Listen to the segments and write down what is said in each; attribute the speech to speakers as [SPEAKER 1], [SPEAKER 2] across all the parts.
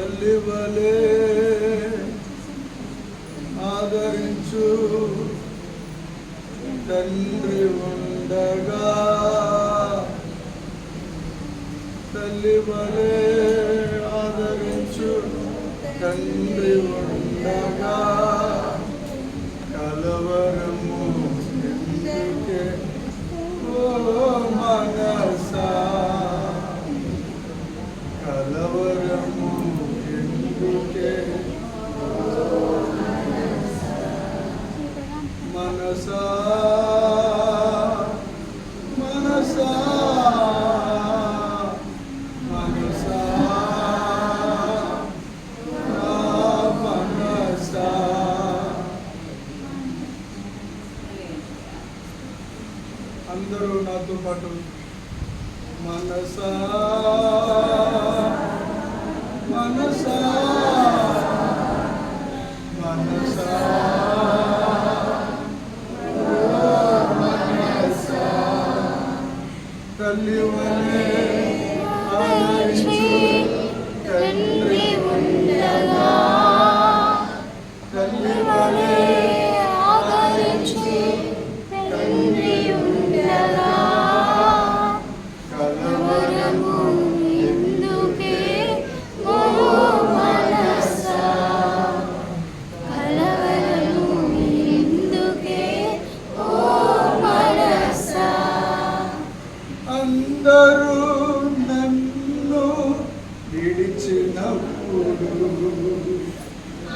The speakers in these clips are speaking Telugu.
[SPEAKER 1] తల్లివలే ఆదరించు తండ్రి ఉండగా, తల్లివలే ఆదరించు తండ్రి ఉండగా, కలవరము ఎందుకే ఓ మనసా, కలవరము ఎందుకే మనసా, మనసా, మనసా, మనసా. అందరూ నాతో పాటు మనసా, మనసా, మనసా, మనసా, తల్లివలే ఆదరించు తండ్రి ఉండగా, తల్లివలే ఆదరించు తండ్రి ఉండగా, కలవరము ఎందుకే ఓ మనసా,
[SPEAKER 2] కలవరము ఎందుకే ఓ మనసా.
[SPEAKER 1] అందరూ నన్ను విడిచినప్పుడు,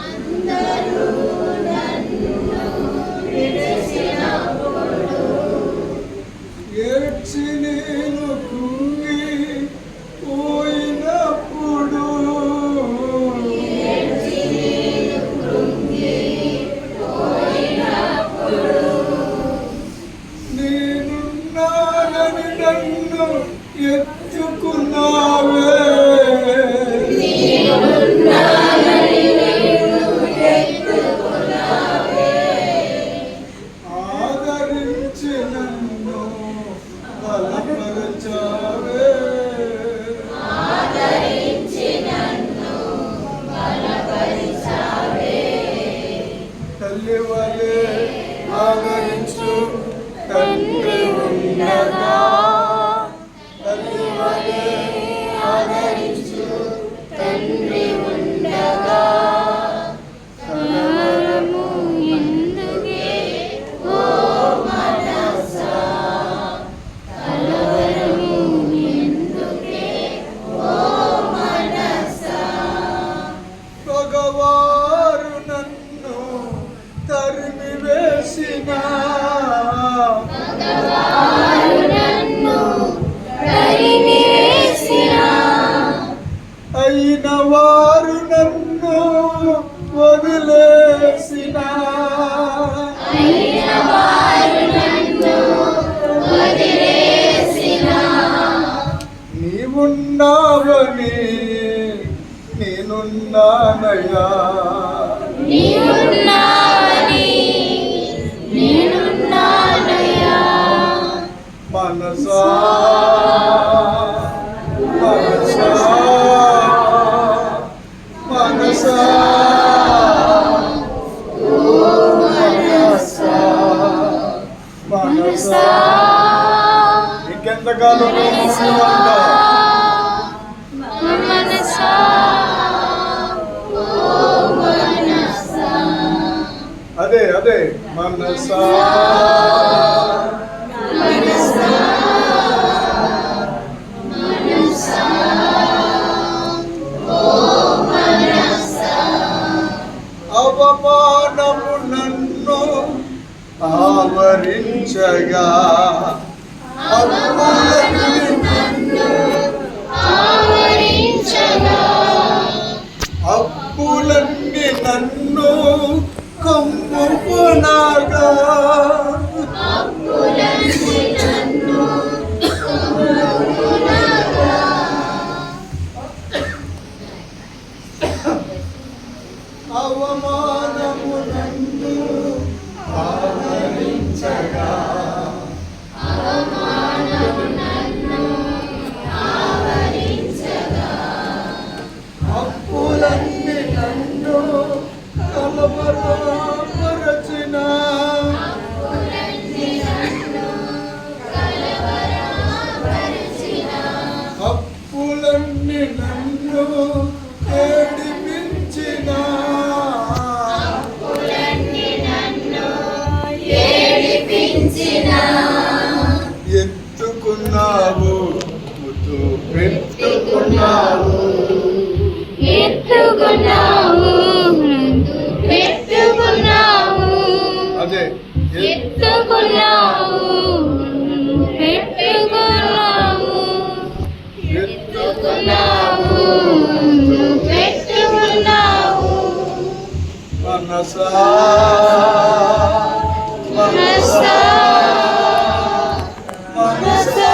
[SPEAKER 2] అందరూ నన్ను విడిచినప్పుడు,
[SPEAKER 1] ఏడ్చి నేను కుంగి పోయినప్పుడు,
[SPEAKER 2] ఏడ్చి నేను కృంగి పోయినప్పుడు,
[SPEAKER 1] నేనున్నానని నన్ను ఎత్తుకున్నావే,
[SPEAKER 2] నేనున్నానని నిన్ను ఎత్తుకున్నావే,
[SPEAKER 1] ఆదరించి నన్ను బలపరచావే,
[SPEAKER 2] ఆదరించి నన్ను బలపరిచావే.
[SPEAKER 1] తల్లివలే ఆదరించు తండ్రి ఉండగా, తల్లివలే ఆదరించు తండ్రి ఉండగా,
[SPEAKER 2] కలవరము ఎందుకే ఓ మనసా, కలవరము ఎందుకే ఓ మనసా.
[SPEAKER 1] పగవారు నన్ను తరిమి వేసిన,
[SPEAKER 2] మగవారు నన్ను తరిమివేసినా,
[SPEAKER 1] అయిన వారు నన్ను వదిలేసిన,
[SPEAKER 2] అయిన వారు నన్ను వదిలేసినా,
[SPEAKER 1] నీవున్నావని నేనున్నానయ్యా,
[SPEAKER 2] నీవున్నావని నేనున్నానయ్యా.
[SPEAKER 1] మనసా, మనసా, మనసా, మనసా, మనసా. ఇంకెంతకాలం మౌనంగా
[SPEAKER 2] మనసా, ఓ మనసా,
[SPEAKER 1] అదే అదే మనసా,
[SPEAKER 2] మనసా, మనసా, ఓ మనసా.
[SPEAKER 1] అవమానము నన్ను ఆవరించగా,
[SPEAKER 2] అవమానము నన్ను ఆవరించగా,
[SPEAKER 1] అప్పులన్నీ నన్ను కమ్ముకొనగా,
[SPEAKER 2] అప్పులన్నీ నన్ను కమ్ముకొనగా,
[SPEAKER 1] అవమానము నన్ను ఆవరించగా, పెట్టుకున్నావు
[SPEAKER 2] ఎత్తుకున్నావు పెట్టుకున్నావు
[SPEAKER 1] అదే
[SPEAKER 2] ఎత్తుకున్నావు పెట్టుకున్నావు ఎత్తుకున్నావు పెట్టుకున్నావు
[SPEAKER 1] మనసా
[SPEAKER 2] మనసా
[SPEAKER 1] మనసా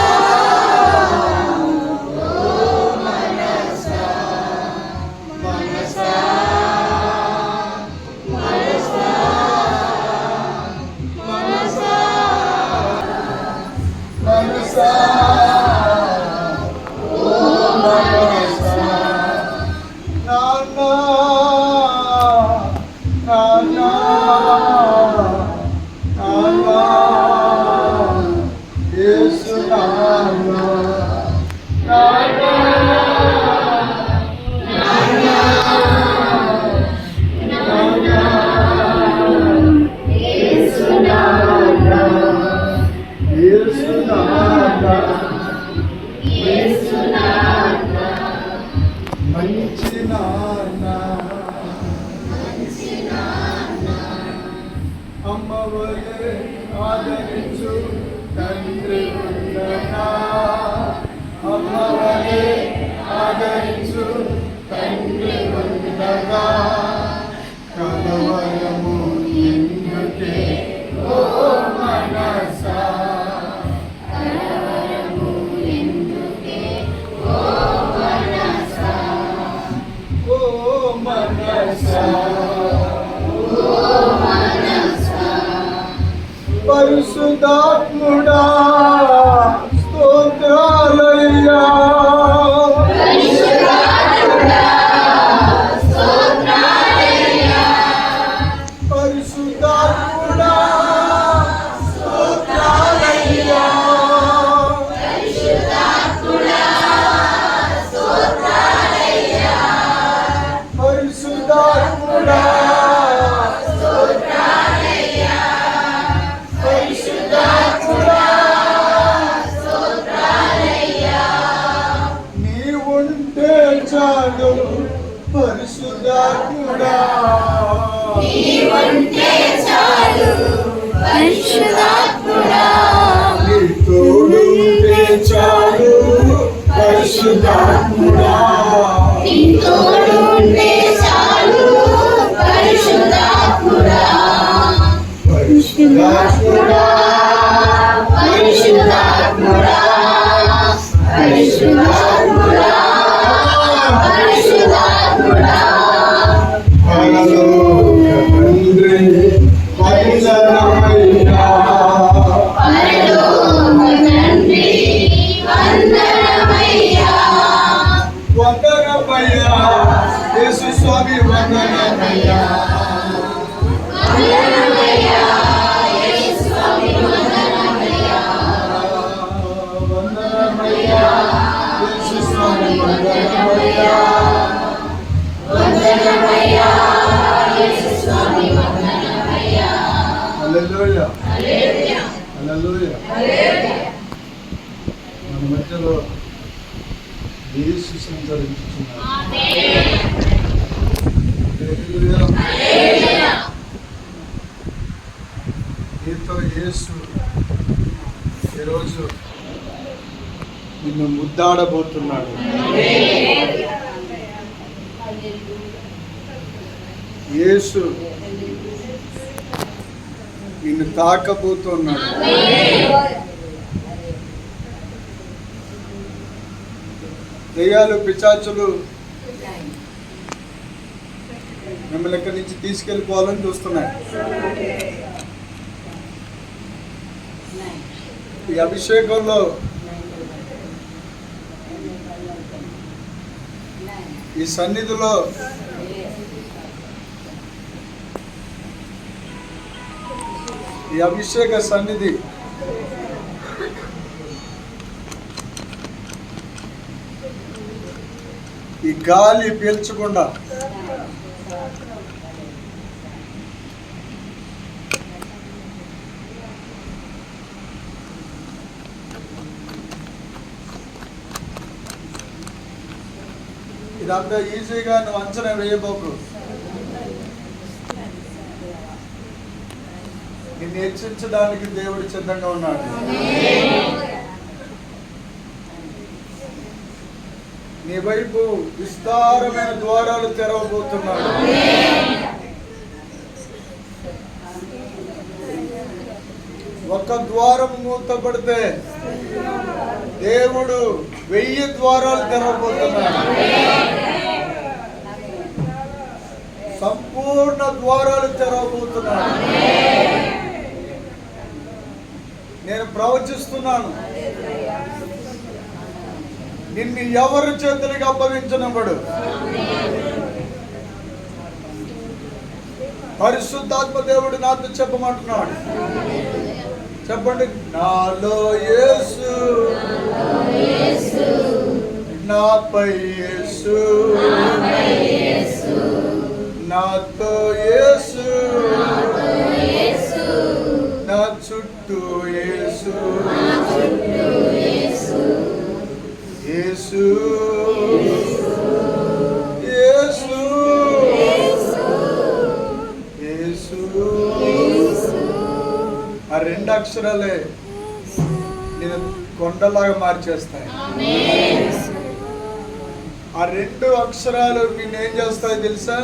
[SPEAKER 1] అమ్మవలే ఆదరించు తండ్రి ఉండగా అమ్మవలే ఆదరించు తండ్రి ఉండగా కలవరము ఎందుకే ఓ మనసా కలవరము ఎందుకే ఓ మనసా ఓ మనసా పరిశుద్ధాత్ముడా స్తోత్రాలయ్యా పరిశుద్ధాత్ముడా స్తోత్రాలయ్యా పరిశుద్ధాత్ముడా స్తోత్రాలయ్యా పరిశుద్ధాత్ముడా స్తోత్రాలయ్యా పరిశుద్ధాత్ముడా చాలు పరిశుద్ధాత్ముడా నీవుంటే చాలు పరిశుద్ధాత్ముడా నీ తోడుంటే చాలు పరిశుద్ధాత్ముడా నీ తోడుంటే చాలు పరిశుద్ధాత్ముడా పరిశుద్ధాత్ముడా పరిశుద్ధాత్ముడా పరిశుద్ధాత్ముడా పరిశుద్ధాత్ముడా పరలోక తండ్రి వందనమయ్యా పరలోక తండ్రి వందనమయ్యా వందనమయ్యా యేసు స్వామి వందనమయ్యా వందనమయ్యా యేసు స్వామి వందనమయ్యా వందనమయ్యా యేసు స్వామి వందనమయ్యా వందనమయ్యా యేసు స్వామి వందనమయ్యా హల్లెలూయా హల్లెలూయా హల్లెలూయా హల్లెలూయా మన మధ్యలో యేసు సంచరించుచున్నాడు ఆమేన్ హల్లెలూయా హల్లెలూయా నీతో యేసు ఈరోజు నిన్ను ముద్దాడబోతున్నాడు యేసు నిన్ను తాకబోతున్నాడు దయ్యాలు పిశాచులు మిమ్మల్ని ఇక్కడి నుంచి తీసుకెళ్ళిపోవాలని చూస్తున్నాయి. ఈ అభిషేకంలో ఈ సన్నిధిలో ఈ అభిషేక సన్నిధి ఈ గాలి పీల్చకుండా ఇదంతా ఈజీగా నువ్వు అంచనా వేయబోకు. నిన్ను హెచ్చించడానికి దేవుడు సిద్ధంగా ఉన్నాడు. నీ వైపు విస్తారమైన ద్వారాలు తెరవబోతున్నాడు. ఒక ద్వారం మూతపడితే దేవుడు 1000 ద్వారాలు తెరవబోతున్నాడు. సంపూర్ణ ద్వారాలు తెరవబోతున్నాడు. నేను ప్రవచిస్తున్నాను, నిన్ను ఎవరి చేతులకు అప్పగించనివ్వడు. పరిశుద్ధాత్మ దేవుడు నాతో చెప్పమంటున్నాడు. చెప్పండి, నాలో యేసు, నాపై యేసు, నాతో యేసు, నా చుట్టూ యేసు, యేసు, యేసు, యేసు. ఆ 2 అక్షరాలే నేను కొండలాగా మార్చేస్తాయి. ఆ 2 అక్షరాలు నేనేం చేస్తాయి తెలుసా?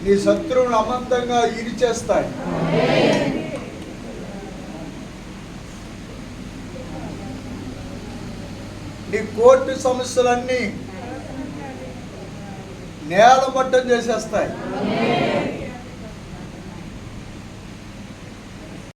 [SPEAKER 1] నీ శత్రువును అమంతంగా ఇరిచేస్తాయి. నీ కోర్టు సమస్యలన్నీ నేలమట్టం చేసేస్తాయి.